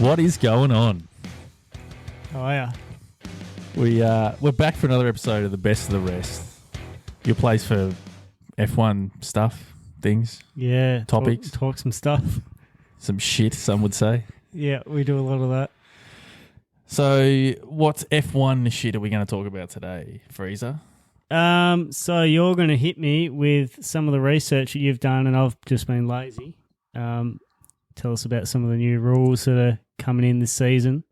What is going on? Oh yeah. We're back for another episode of the Best of the Rest. Your place for F1 stuff, things, Yeah. Topics. Talk some stuff. some shit, some would say. Yeah, we do a lot of that. So, what F1 shit are we going to talk about today, Freezer? So you're going to hit me with some of the research that you've done, and I've just been lazy. Tell us about some of the new rules that are coming in this season,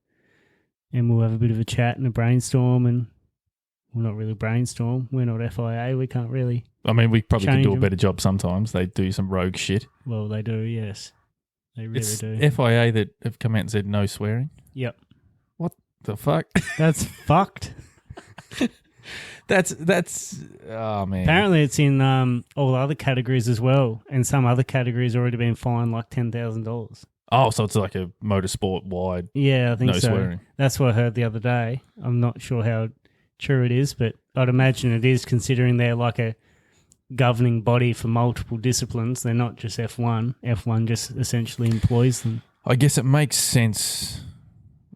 and we'll have a bit of a chat and a brainstorm. And well, not really brainstorm. We're not FIA. We can't really. I mean, we probably could Change do a them. better job sometimes. They do some rogue shit. Well, they do. Yes, they really It's do. FIA that have come out and said no swearing. Yep. The fuck? That's fucked. That's oh man. Apparently, it's in all other categories as well, and some other categories already been fined like $10,000. Oh, so it's like a motorsport wide Yeah, I think no so. swearing. That's what I heard the other day. I'm not sure how true it is, but I'd imagine it is, considering they're like a governing body for multiple disciplines. They're not just F1. F1 just essentially employs them. I guess it makes sense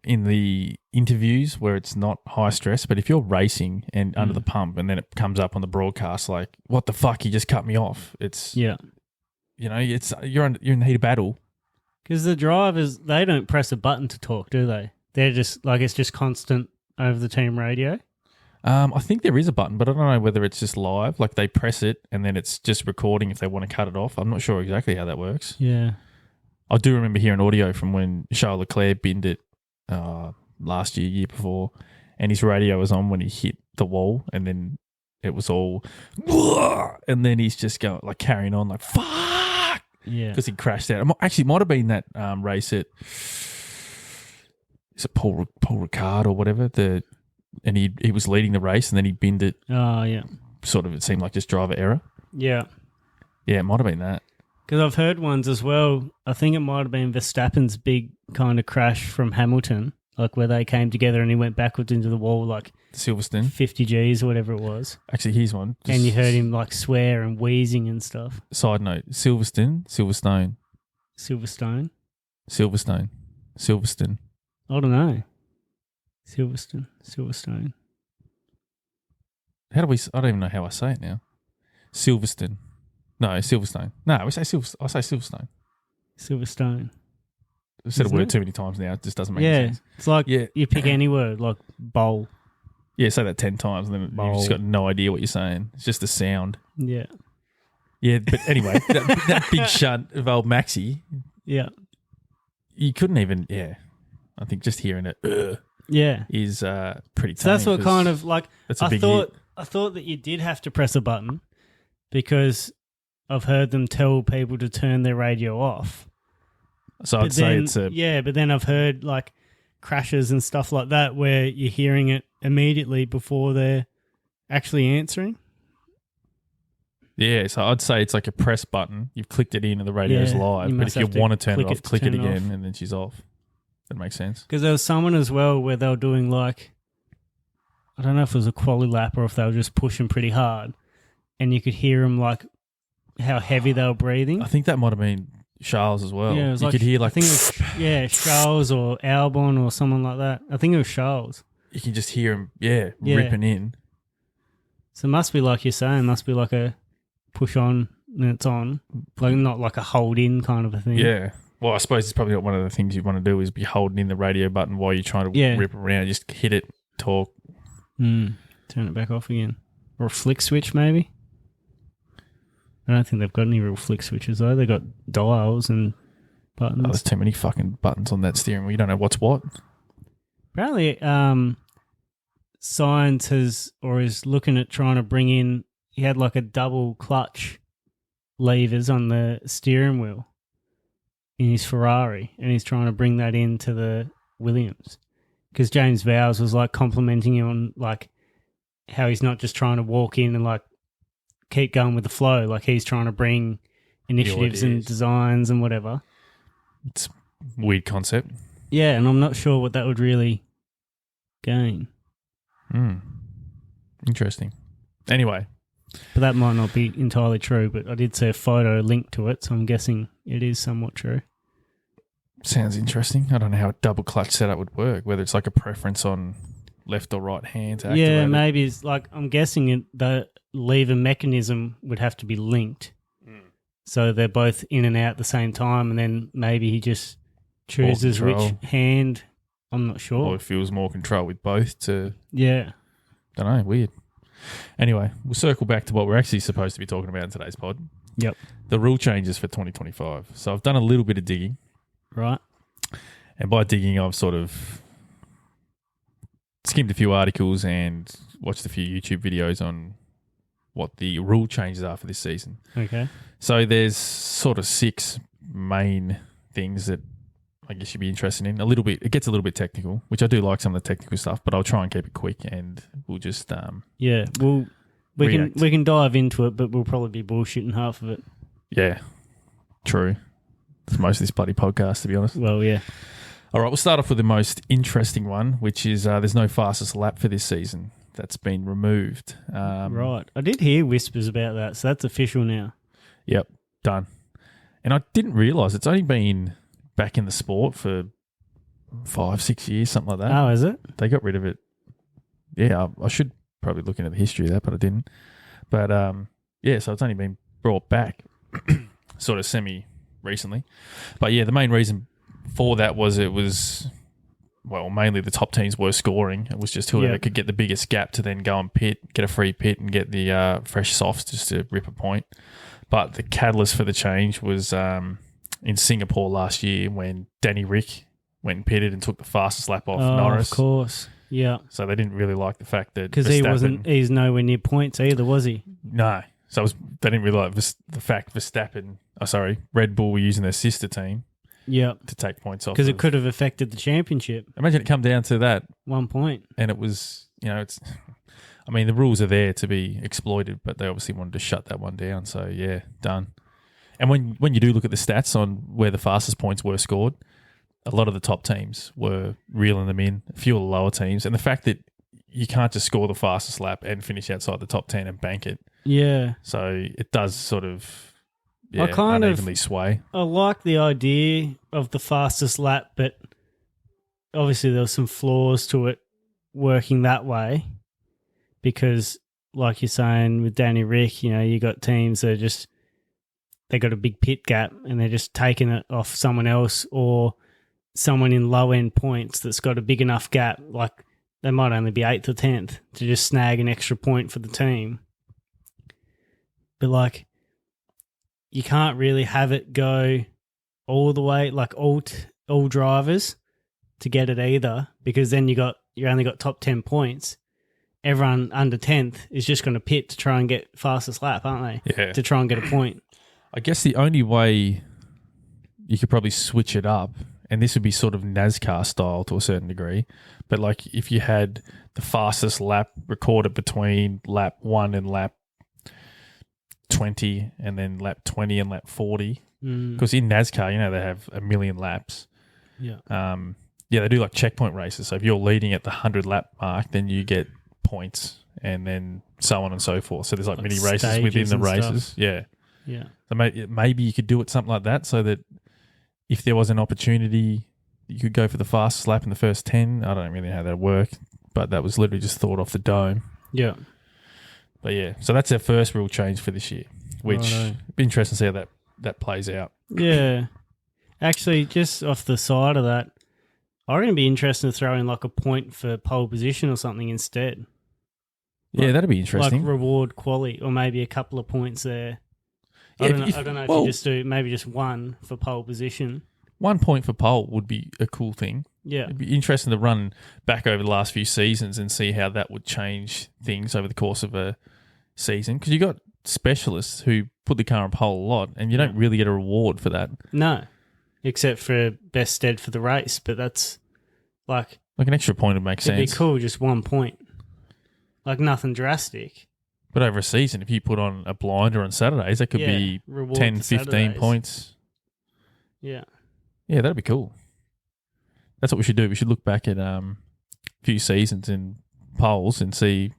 in the interviews where it's not high stress, but if you're racing and under the pump and then it comes up on the broadcast like, what the fuck, you just cut me off. It's, Yeah. you know, it's you're in the heat of battle. Because the drivers, they don't press a button to talk, do they? They're just, like, it's just constant over the team radio. I think there is a button, but I don't know whether it's just live, like they press it and then it's just recording if they want to cut it off. I'm not sure exactly how that works. Yeah. I do remember hearing audio from when Charles Leclerc binned it last year before, and his radio was on when he hit the wall, and then it was all, and then he's just going like carrying on like fuck, Yeah. because he crashed out. Actually, it might have been that race at, is it Paul Ricard or whatever, and he was leading the race, and then he binned it. Oh, yeah. Sort of, it seemed like just driver error. Yeah. Yeah, it might have been that. Because I've heard ones as well. I think it might have been Verstappen's big kind of crash from Hamilton, like where they came together and he went backwards into the wall like Silverstone. 50 Gs or whatever it was. Actually, here's one. And you heard him like swear and wheezing and stuff. Side note: Silverstone. Silverstone. I don't know. Silverstone. How do we? I don't even know how I say it now. Silverstone. No, Silverstone. No, I say Silverstone. Silverstone. I've said a Isn't word it? too many times now. It just doesn't make Yeah. sense. It's like Yeah. you pick any word, like bowl. Yeah, say that 10 times and then you've just got no idea what you're saying. It's just the sound. Yeah. Yeah, but anyway, that big shunt of old Maxi, Yeah. you couldn't even, I think just hearing it Yeah. is pretty tough. So that's what kind of like that's a I big thought. hit. I thought that you did have to press a button because I've heard them tell people to turn their radio off. So I'd say it's a... Yeah, but then I've heard like crashes and stuff like that where you're hearing it immediately before they're actually answering. Yeah, so I'd say it's like a press button. You've clicked it in and the radio's Yeah, live. you But must if you have to want to turn it off, click it turn it again off. and then she's off. That makes sense. Because there was someone as well where they were doing like, I don't know if it was a quali lap or if they were just pushing pretty hard, and you could hear them like how heavy they were breathing. I think that might have been Charles as well. Yeah, it was you like, could hear like... I think it was, Charles or Albon or someone like that. I think it was Charles. You can just hear him, yeah, Yeah. ripping in. So it must be like you're saying, must be like a push on and it's on, like not like a hold in kind of a thing. Yeah. Well, I suppose it's probably not one of the things you want to do is be holding in the radio button while you're trying to Yeah. rip around. Just hit it, talk. Turn it back off again, or a flick switch maybe. I don't think they've got any real flick switches though. They've got dials and buttons. Oh, there's too many fucking buttons on that steering wheel. You don't know what's what. Apparently, Sainz is looking at trying to bring in. He had like a double clutch levers on the steering wheel in his Ferrari, and he's trying to bring that into the Williams. Because James Vowles was like complimenting him on like how he's not just trying to walk in and like keep going with the flow. Like he's trying to bring initiatives and ideas. designs and whatever. It's a weird concept. Yeah, and I'm not sure what that would really gain. Interesting. Anyway, But that might not be entirely true, but I did see a photo linked to it, so I'm guessing it is somewhat true. Sounds interesting. I don't know how a double clutch setup would work, whether it's like a preference on left or right hand to activate Yeah, it. maybe it's like I'm guessing the lever mechanism would have to be linked, so they're both in and out at the same time, and then maybe he just chooses which control. hand. I'm not Or sure. it feels more control with both to, Yeah, don't know, weird. Anyway, we'll circle back to what we're actually supposed to be talking about in today's pod. Yep. The rule changes for 2025. So I've done a little bit of digging. right. And by digging, I've sort of skimmed a few articles and watched a few YouTube videos on what the rule changes are for this season. Okay. So there's sort of 6 main things that I guess you'd be interested in. It gets a little bit technical, which I do like some of the technical stuff, but I'll try and keep it quick and we'll just Yeah, we React. can dive into it, but we'll probably be bullshitting half of it. yeah, true. It's most of this bloody podcast, to be honest. Well, yeah. All right, we'll start off with the most interesting one, which is there's no fastest lap for this season. That's been removed. Right. I did hear whispers about that, so that's official now. Yep, done. And I didn't realise it's only been back in the sport for 5-6 years, something like that. Oh, is it? They got rid of it. Yeah, I should probably look into the history of that, but I didn't. But yeah, so it's only been brought back sort of semi-recently. But yeah, the main reason for that was mainly the top teams were scoring. It was just whoever could get the biggest gap to then go and pit, get a free pit and get the fresh softs just to rip a point. But the catalyst for the change was in Singapore last year when Danny Rick went and pitted and took the fastest lap off Norris. Of course. Yeah. So they didn't really like the fact that Because he's nowhere near points either, was he? No. So they didn't really like the fact Red Bull were using their sister team Yeah. to take points off. Because it could have affected the championship. Imagine it come down to that 1 point. and it was, the rules are there to be exploited, but they obviously wanted to shut that one down. So yeah, done. And when you do look at the stats on where the fastest points were scored, a lot of the top teams were reeling them in, a few of the lower teams. And the fact that you can't just score the fastest lap and finish outside the top 10 and bank it. Yeah. So it does sort of unevenly sway. I like the idea of the fastest lap, but obviously there were some flaws to it working that way because, like you're saying, with Danny Rick, you got teams that they got a big pit gap and they're just taking it off someone else or someone in low-end points that's got a big enough gap, like they might only be 8th or 10th, to just snag an extra point for the team. But, like, you can't really have it go all the way, like all drivers to get it either, because then you only got top 10 points. Everyone under 10th is just going to pit to try and get fastest lap, aren't they? Yeah. To try and get a point. I guess the only way you could probably switch it up, and this would be sort of NASCAR style to a certain degree, but like if you had the fastest lap recorded between lap 1 and lap 20 and then lap 20 and lap 40, because in NASCAR, they have a million laps. Yeah. They do like checkpoint races. So if you're leading at the 100 lap mark, then you get points and then so on and so forth. So there's like mini races within the races. Stuff. Yeah. Yeah. So maybe you could do it something like that so that if there was an opportunity, you could go for the fastest lap in the first 10. I don't really know how that worked, but that was literally just thought off the dome. Yeah. But yeah, so that's our first rule change for this year, which it'd be interesting to see how that plays out. Yeah. Actually, just off the side of that, I reckon it'd be interesting to throw in like a point for pole position or something instead. Yeah, that'd be interesting. Like reward quality, or maybe a couple of points there. Yeah, I don't know if you just do maybe just one for pole position. 1 point for pole would be a cool thing. Yeah. It'd be interesting to run back over the last few seasons and see how that would change things over the course of a season. Because you got specialists who put the car on pole a lot, and you don't really get a reward for that. No, except for best stead for the race. But that's like an extra point would make sense. It'd be cool, just 1 point. Like nothing drastic. But over a season, if you put on a blinder on Saturdays, that could be reward 10, for 15 Saturdays. points. Yeah. Yeah, that'd be cool. That's what we should do. We should look back at a few seasons in polls and see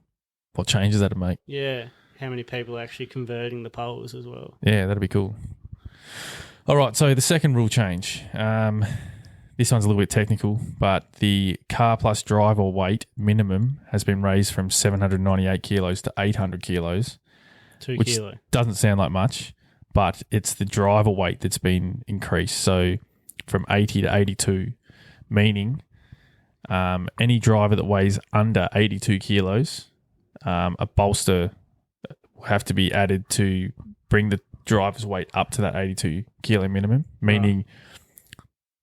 what changes that'd make. Yeah. How many people are actually converting the polls as well. Yeah, that'd be cool. All right, so the second rule change. This one's a little bit technical, but the car plus driver weight minimum has been raised from 798 kilos to 800 kilos. 2 which kilo. doesn't sound like much, but it's the driver weight that's been increased. So from 80 to 82, meaning any driver that weighs under 82 kilos, a bolster will have to be added to bring the driver's weight up to that 82 kilo minimum, meaning,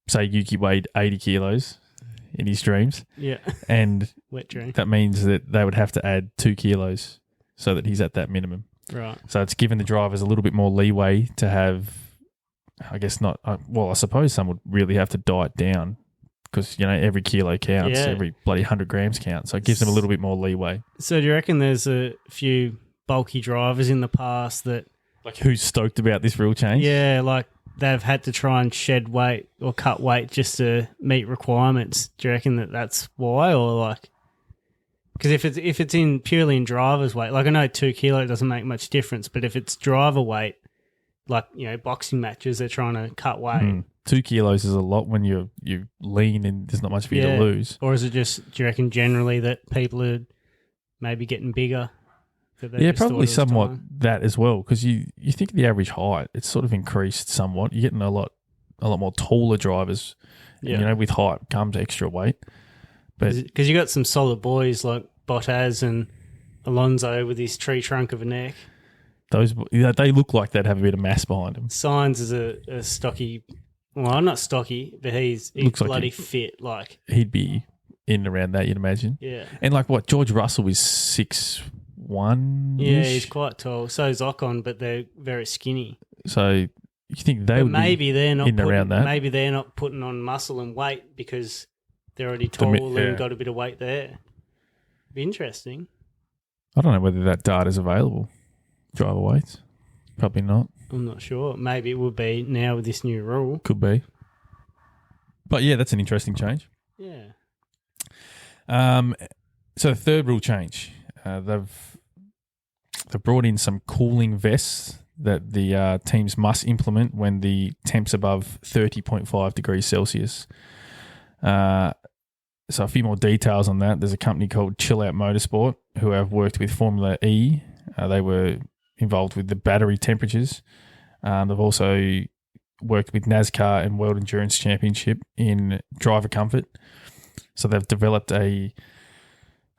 say Yuki weighed 80 kilos in his dreams. Yeah. And Wet dream. that means that they would have to add 2 kilos so that he's at that minimum. Right. So it's given the drivers a little bit more leeway to have, I guess not, I suppose some would really have to diet down because, every kilo counts, Yeah. every bloody 100 grams counts. So it gives them a little bit more leeway. So do you reckon there's a few bulky drivers in the past that, Like who's stoked about this rule change? yeah, like they've had to try and shed weight or cut weight just to meet requirements? Do you reckon that's why, or like, because if it's in purely in driver's weight, like I know 2 kilo doesn't make much difference, but if it's driver weight, like boxing matches, they're trying to cut weight. 2 kilos is a lot when you're lean and there's not much for you to lose. Or is it just, do you reckon generally that people are maybe getting bigger? Yeah, probably somewhat that as well, because you think the average height, it's sort of increased somewhat. You're getting a lot more taller drivers. Yeah. And, with height comes extra weight. But Because you got some solid boys like Bottas and Alonso with his tree trunk of a neck. they look like they'd have a bit of mass behind them. Sainz is a stocky, well, not stocky, but he's Looks like bloody he- fit. Like, He'd be in and around that, you'd imagine. yeah. And like what, George Russell is 6'1". Yeah, he's quite tall. So is Ocon, but they're very skinny. So you think they But would maybe they're not in and around that? Maybe they're not putting on muscle and weight because they're already tall and got a bit of weight there. Be interesting. I don't know whether that data is available. Driver weights, probably not. I'm not sure. Maybe it would be now with this new rule. Could be. But yeah, that's an interesting change. Yeah. So the third rule change, they've brought in some cooling vests that the teams must implement when the temp's above 30.5 degrees Celsius. So a few more details on that. There's a company called Chill Out Motorsport who have worked with Formula E. They were involved with the battery temperatures. They've also worked with NASCAR and World Endurance Championship in driver comfort. So they've developed a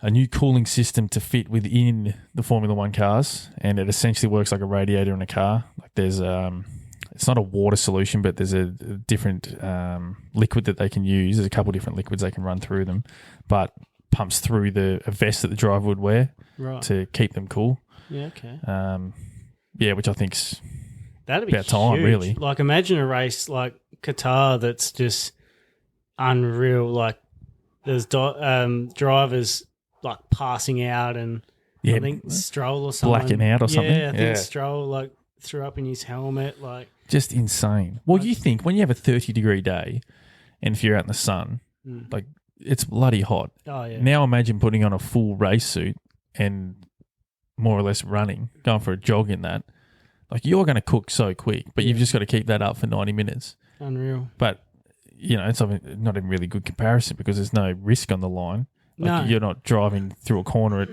new cooling system to fit within the Formula One cars, and it essentially works like a radiator in a car. Like there's it's not a water solution, but there's a different liquid that they can use. There's a couple of different liquids they can run through them, but pumps through a vest that the driver would wear to keep them cool. Yeah, okay. Which I think's That'd be about time, huge. really. Like, imagine a race like Qatar that's just unreal. Like, there's drivers like passing out, and I think Stroll or something blacking out or something. Yeah, I think Stroll like threw up in his helmet. Like, just insane. Well, you think when you have a 30-degree day, and if you're out in the sun, like it's bloody hot. oh yeah, Now imagine putting on a full race suit and more or less running, going for a jog in that. Like, you're going to cook so quick, but you've just got to keep that up for 90 minutes. unreal. But, it's not a really good comparison because there's no risk on the line. Like, No. you're not driving through a corner at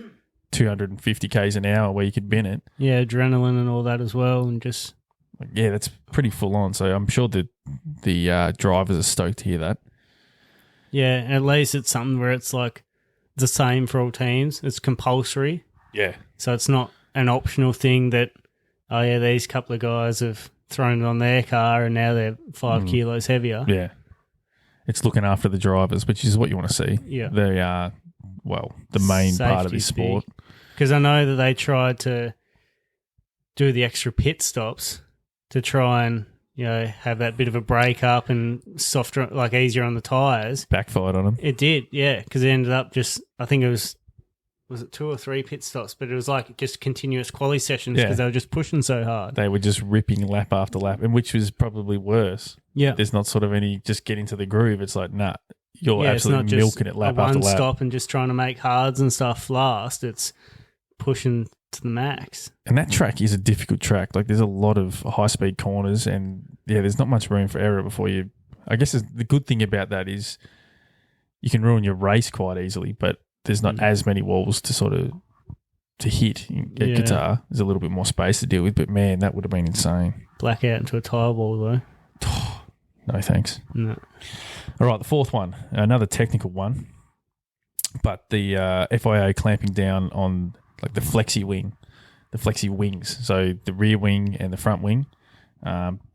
250 k's an hour where you could bin it. Yeah, adrenaline and all that as well, and just Like, yeah, that's pretty full on. So I'm sure the drivers are stoked to hear that. yeah. At least it's something where it's like the same for all teams. It's compulsory, Yeah. so it's not an optional thing that, oh yeah, these couple of guys have thrown it on their car and now they're 5 kilos heavier. Yeah. It's looking after the drivers, which is what you want to see. Yeah. They are, the main part of this Safety's sport. Because I know that they tried to do the extra pit stops to try and, have that bit of a break up and softer, like easier on the tyres. Backfired on them. It did, yeah, because it ended up just, I think it was it 2 or 3 pit stops, but it was like just continuous quali sessions because they were just pushing so hard. They were just ripping lap after lap, and which was probably worse. Yeah. There's not sort of any just get into the groove. It's like, nah, you're It's not absolutely just milking it lap a after one lap. stop and just trying to make hards and stuff last. It's pushing to the max. And that track is a difficult track. Like, there's a lot of high-speed corners and, there's not much room for error before you... I guess the good thing about that is you can ruin your race quite easily, but there's not as many walls to hit. At Qatar, there's a little bit more space to deal with, but, man, that would have been insane. Blackout into a tyre wall, though. No, thanks. No. All right, the fourth one, another technical one, but the FIA clamping down on like the flexi wings, so the rear wing and the front wing,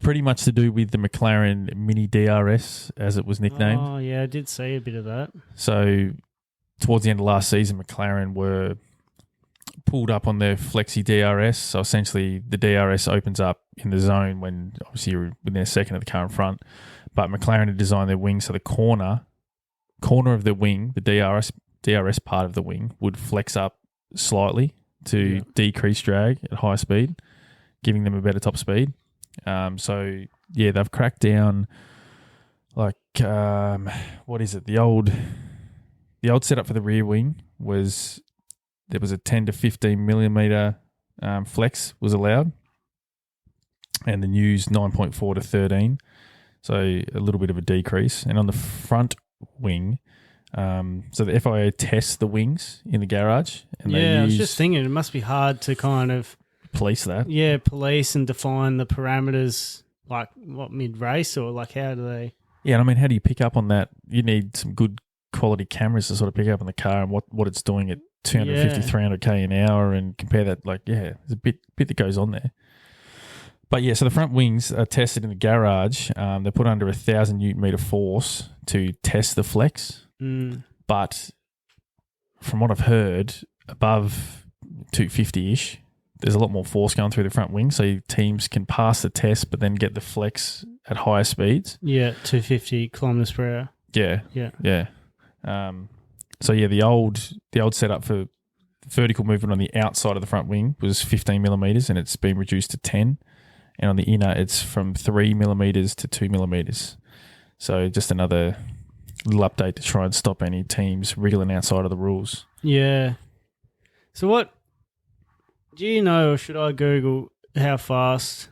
pretty much to do with the McLaren Mini DRS, as it was nicknamed. Oh, yeah, I did see a bit of that. So towards the end of last season, McLaren were pulled up on their flexi DRS. So essentially the DRS opens up in the zone when obviously you're within a second of the car in front. But McLaren had designed their wing so the corner of the wing, the DRS part of the wing, would flex up slightly to decrease drag at high speed, giving them a better top speed. So they've cracked down like what is it? The old setup for the rear wing was there was a 10 to 15 millimeter flex was allowed, and the news 9.4 to 13. So a little bit of a decrease. And on the front wing, so the FIA tests the wings in the garage. And I was just thinking it must be hard to kind of police that. Yeah, police and define the parameters, like what, mid-race, or like how do they... Yeah, and I mean, how do you pick up on that? You need some good quality cameras to sort of pick up on the car and what it's doing at 250, 300k an hour, and compare that. Like, there's a bit that goes on there. But so the front wings are tested in the garage. They're put under 1,000 Newton meter force to test the flex. But from what I've heard, above 250-ish, there's a lot more force going through the front wing, so teams can pass the test but then get the flex at higher speeds. Yeah, 250 kilometers per hour. Yeah. So the old setup for vertical movement on the outside of the front wing was 15 millimeters, and it's been reduced to 10. And on the inner, it's from 3 millimeters to 2 millimeters. So just another little update to try and stop any teams wriggling outside of the rules. Yeah. So what do you know, or should I Google how fast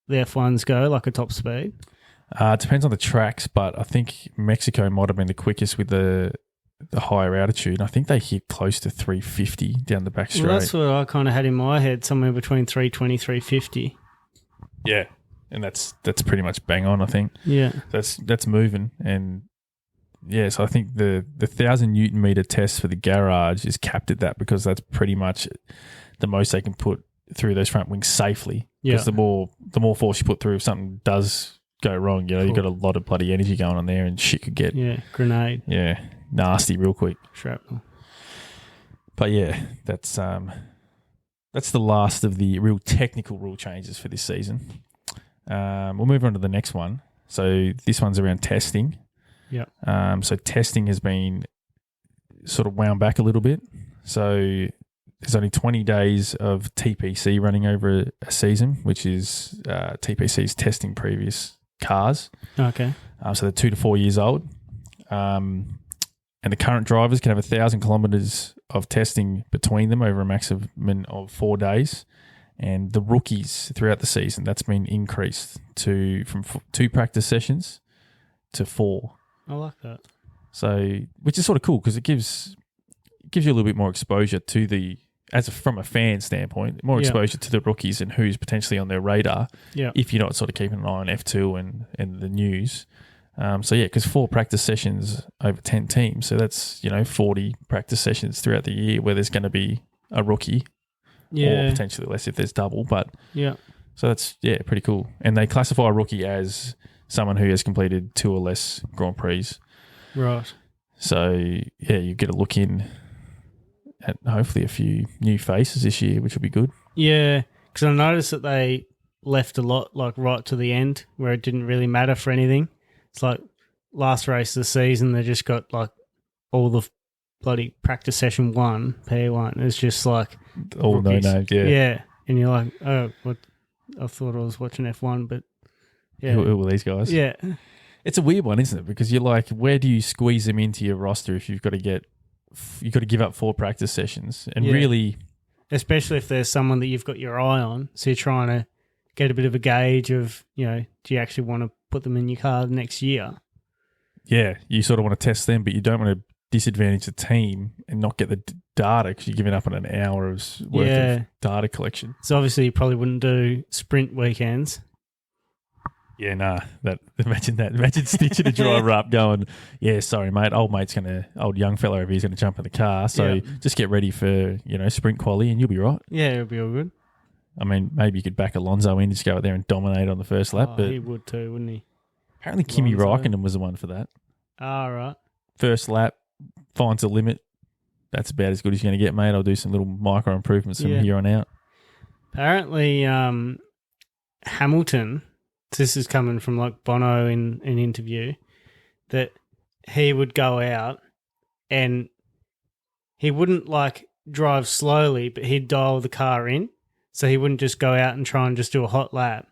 the F1s go, like a top speed? It depends on the tracks, but I think Mexico might have been the quickest with the higher altitude. I think they hit close to 350 down the back straight. Well, that's what I kind of had in my head, somewhere between 320, 350. Yeah, and that's pretty much bang on, I think. Yeah. That's moving. And so I think the 1,000 Newton meter test for the garage is capped at that, because that's pretty much the most they can put through those front wings safely. Because the more force you put through, if something does go wrong, you've got a lot of bloody energy going on there, and shit could get grenade. Yeah, nasty real quick. Shrapnel. But that's the last of the real technical rule changes for this season. We'll move on to the next one. So this one's around testing. Yeah. So testing has been sort of wound back a little bit. So there's only 20 days of TPC running over a season, which is TPC's testing previous cars. Okay. So they're 2 to 4 years old. And the current drivers can have 1,000 kilometres of testing between them over a maximum of 4 days. And the rookies throughout the season, that's been increased from 2 practice sessions to 4. I like that. So, which is sort of cool, because it gives you a little bit more exposure to from a fan standpoint, more exposure to the rookies and who's potentially on their radar. Yeah. If you're not sort of keeping an eye on F2 and the news. Because 4 practice sessions over 10 teams, so that's 40 practice sessions throughout the year where there's going to be a rookie, or potentially less if there's double. But so that's pretty cool. And they classify a rookie as someone who has completed 2 or less Grand Prix. Right. So you get a look in at hopefully a few new faces this year, which will be good. Yeah, because I noticed that they left a lot like right to the end where it didn't really matter for anything. It's like last race of the season, they just got like all the bloody practice session 1, P1. It's just like all no names, Yeah, and you're like, oh, what? I thought I was watching F1, but who are these guys? Yeah, it's a weird one, isn't it? Because you're like, where do you squeeze them into your roster if you've got to give up 4 practice sessions? And really, especially if there's someone that you've got your eye on. So you're trying to get a bit of a gauge of, do you actually want to put them in your car next year? Yeah, you sort of want to test them, but you don't want to disadvantage the team and not get the data because you're giving up on an hour's worth of data collection. So obviously you probably wouldn't do sprint weekends. Yeah, nah. Imagine that. Imagine stitching a driver up going, yeah, sorry, mate. Old young fella over here's going to jump in the car. So just get ready for, sprint quali and you'll be right. Yeah, it'll be all good. I mean, maybe you could back Alonso in, just go out there and dominate on the first lap. But he would too, wouldn't he? Apparently Kimi Räikkönen was the one for that. Right. First lap, finds a limit. That's about as good as you're going to get, mate. I'll do some little micro improvements from here on out. Apparently, Hamilton, this is coming from like Bono in an interview, that he would go out and he wouldn't like drive slowly, but he'd dial the car in. So he wouldn't just go out and try and just do a hot lap.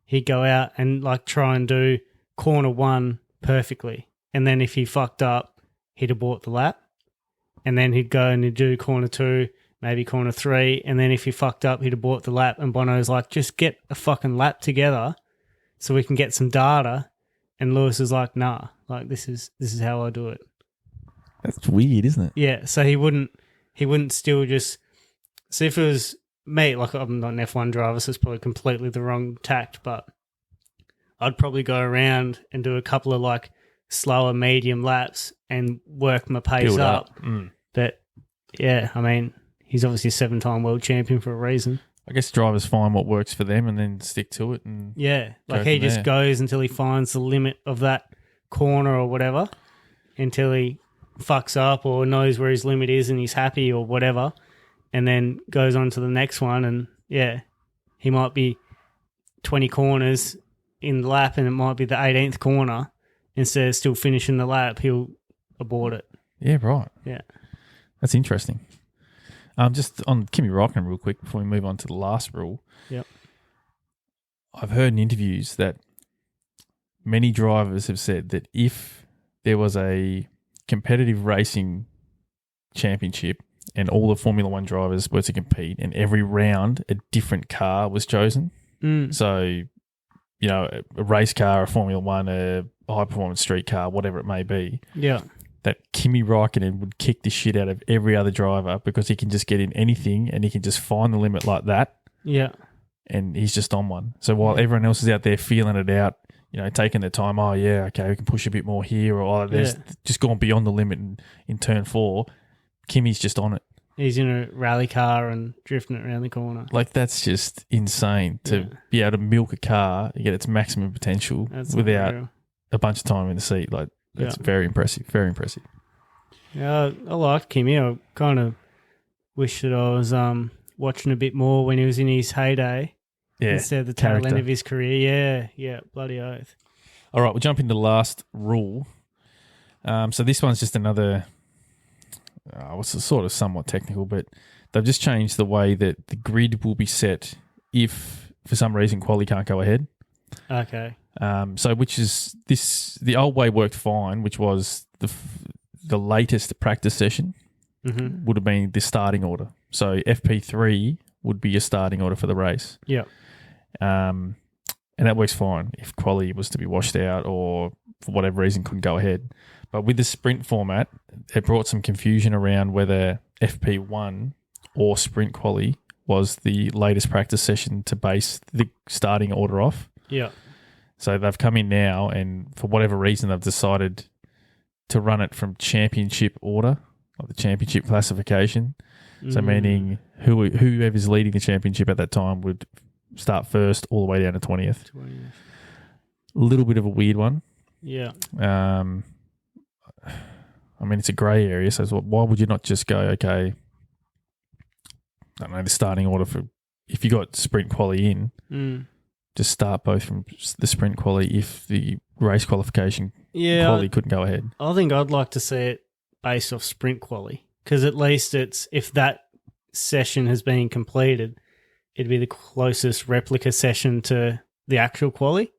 He'd go out and like try and do corner 1 perfectly. And then if he fucked up, he'd abort the lap. And then he'd go and he'd do corner 2, maybe corner 3. And then if he fucked up, he'd abort the lap. And Bono's like, just get a fucking lap together so we can get some data. And Lewis is like, nah, like this is how I do it. That's weird, isn't it? Yeah. So he wouldn't still just, see if it was me, like I'm not an F1 driver, so it's probably completely the wrong tact, but I'd probably go around and do a couple of like slower medium laps and work my pace Build up. Mm. But yeah, I mean, he's obviously a 7-time world champion for a reason. I guess drivers find what works for them and then stick to it. And yeah, like he just goes until he finds the limit of that corner or whatever, until he fucks up or knows where his limit is and he's happy or whatever, and then goes on to the next one. And yeah, he might be 20 corners in the lap and it might be the 18th corner. Instead of still finishing the lap, he'll abort it. Yeah, right. Yeah. That's interesting. Just on Kimi Räikkönen real quick before we move on to the last rule. Yep. I've heard in interviews that many drivers have said that if there was a competitive racing championship and all the Formula One drivers were to compete and every round a different car was chosen, so, a race car, a Formula One, a high-performance street car, whatever it may be, that Kimi Räikkönen would kick the shit out of every other driver because he can just get in anything and he can just find the limit like that. Yeah. And he's just on one. So while everyone else is out there feeling it out, taking their time, we can push a bit more here, or there's just gone beyond the limit in turn 4, Kimi's just on it. He's in a rally car and drifting it around the corner. Like, that's just insane to be able to milk a car and get its maximum potential without a bunch of time in the seat. Like, that's very impressive. Very impressive. Yeah, I liked Kimi. I kind of wish that I was watching a bit more when he was in his heyday. Yeah. Instead of the tail end of his career. Yeah, bloody oath. All right, we'll jump into the last rule. So this one's just another... it's sort of somewhat technical, but they've just changed the way that the grid will be set if, for some reason, quali can't go ahead. Okay. So which is this? The old way worked fine, which was the latest practice session would have been the starting order. So FP3 would be your starting order for the race. Yeah. And that works fine if quali was to be washed out or for whatever reason couldn't go ahead. But with the sprint format, it brought some confusion around whether FP1 or sprint quali was the latest practice session to base the starting order off. Yeah. So they've come in now and for whatever reason they've decided to run it from championship order, or the championship classification. So meaning whoever's leading the championship at that time would start first all the way down to 20th. A little bit of a weird one. Yeah. I mean, it's a grey area, so why would you not just go, okay, I don't know, the starting order for, if you got sprint quali in, just start both from the sprint quali if the race qualification quali couldn't go ahead. I think I'd like to see it based off sprint quali, because at least it's, if that session has been completed, it'd be the closest replica session to the actual quali.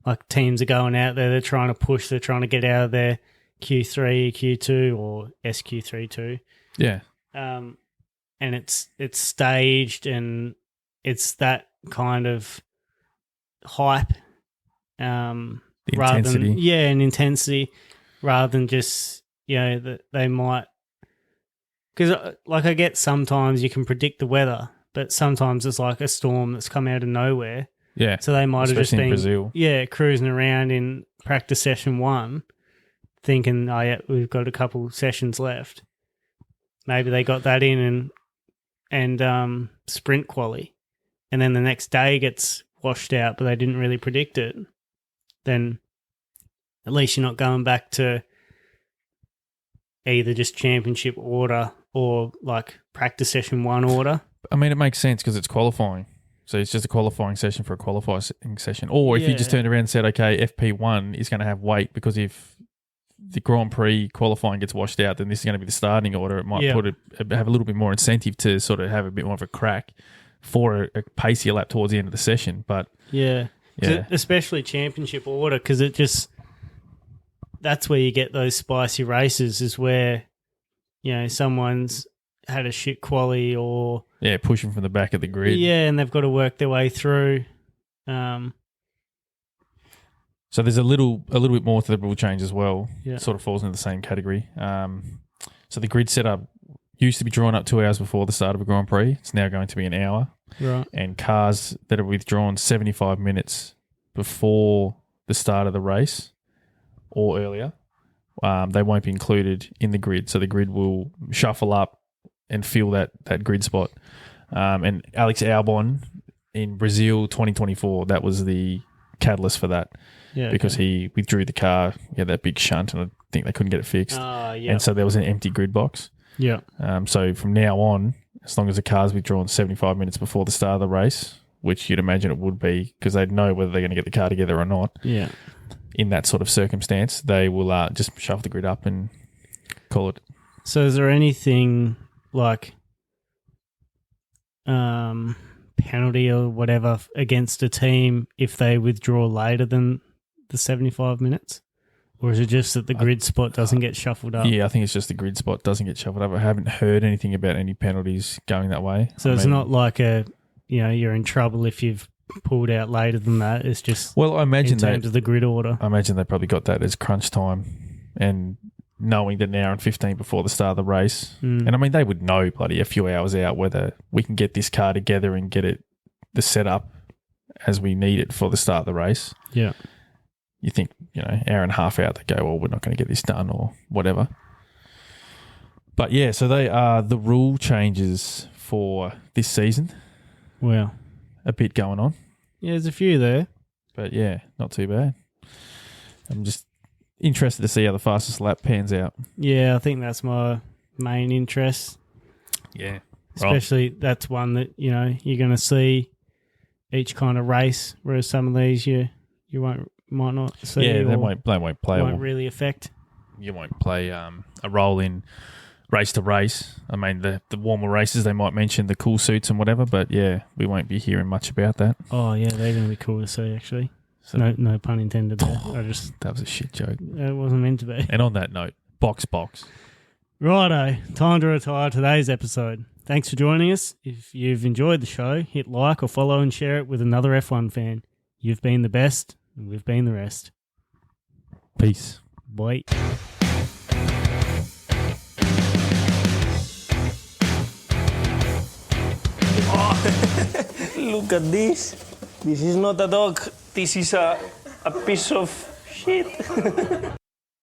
Like teams are going out there, they're trying to push, they're trying to get out of their Q3, Q2 or SQ32. Yeah. And and it's staged and it's that kind of hype. The Rather intensity. than and intensity, rather than just that they might. Because like I get sometimes you can predict the weather, but sometimes it's like a storm that's come out of nowhere. Yeah. So they might have just Especially in been Brazil. cruising around in practice session 1, thinking, oh yeah, we've got a couple sessions left. Maybe they got that in and sprint quali, and then the next day gets washed out, but they didn't really predict it. Then at least you're not going back to either just championship order or like practice session 1 order. I mean, it makes sense because it's qualifying. So it's just a qualifying session for a qualifying session. Or if you just turned around and said, okay, FP1 is going to have weight because if the Grand Prix qualifying gets washed out, then this is going to be the starting order. It might have a little bit more incentive to sort of have a bit more of a crack for a pacier lap towards the end of the session. But especially championship order, because that's where you get those spicy races, is where someone's had a shit quali or pushing from the back of the grid. Yeah, and they've got to work their way through. So there's a little bit more to the rule change as well. Yeah. It sort of falls into the same category. So the grid setup used to be drawn up 2 hours before the start of a Grand Prix. It's now going to be an hour. Right. And cars that are withdrawn 75 minutes before the start of the race or earlier, they won't be included in the grid. So the grid will shuffle up and fill that grid spot. And Alex Albon in Brazil 2024, that was the catalyst for that. Yeah, because he withdrew the car. He had that big shunt, and I think they couldn't get it fixed. And so there was an empty grid box. Yeah. So from now on, as long as the car's withdrawn 75 minutes before the start of the race, which you'd imagine it would be because they'd know whether they're going to get the car together or not. Yeah. In that sort of circumstance, they will just shuffle the grid up and call it. So is there anything like penalty or whatever against a team if they withdraw later than the 75 minutes? Or is it just that the grid spot doesn't get shuffled up? Yeah, I think it's just the grid spot doesn't get shuffled up. I haven't heard anything about any penalties going that way. So it's not like you're in trouble if you've pulled out later than that. It's just I imagine in terms of the grid order. I imagine they probably got that as crunch time and knowing that an hour and 15 before the start of the race. And I mean, they would know bloody a few hours out whether we can get this car together and get it the setup as we need it for the start of the race. Yeah. You think, hour and a half out, they go, well, we're not going to get this done or whatever. But yeah, so they are the rule changes for this season. Well, a bit going on. Yeah, there's a few there. But yeah, not too bad. I'm just interested to see how the fastest lap pans out. Yeah, I think that's my main interest. Yeah. Especially that's one that, you're going to see each kind of race, whereas some of these you might not see. Yeah, they won't play. Won't really affect. You won't play a role in race to race. I mean, the warmer races, they might mention the cool suits and whatever, but yeah, we won't be hearing much about that. Oh, yeah, they're going to be cool to see, actually. So, no pun intended there. That was a shit joke. It wasn't meant to be. And on that note, box. Righto, time to retire today's episode. Thanks for joining us. If you've enjoyed the show, hit like or follow and share it with another F1 fan. You've been the best, and we've been the rest. Peace. Bye. Look at this. This is not a dog. This is a piece of shit.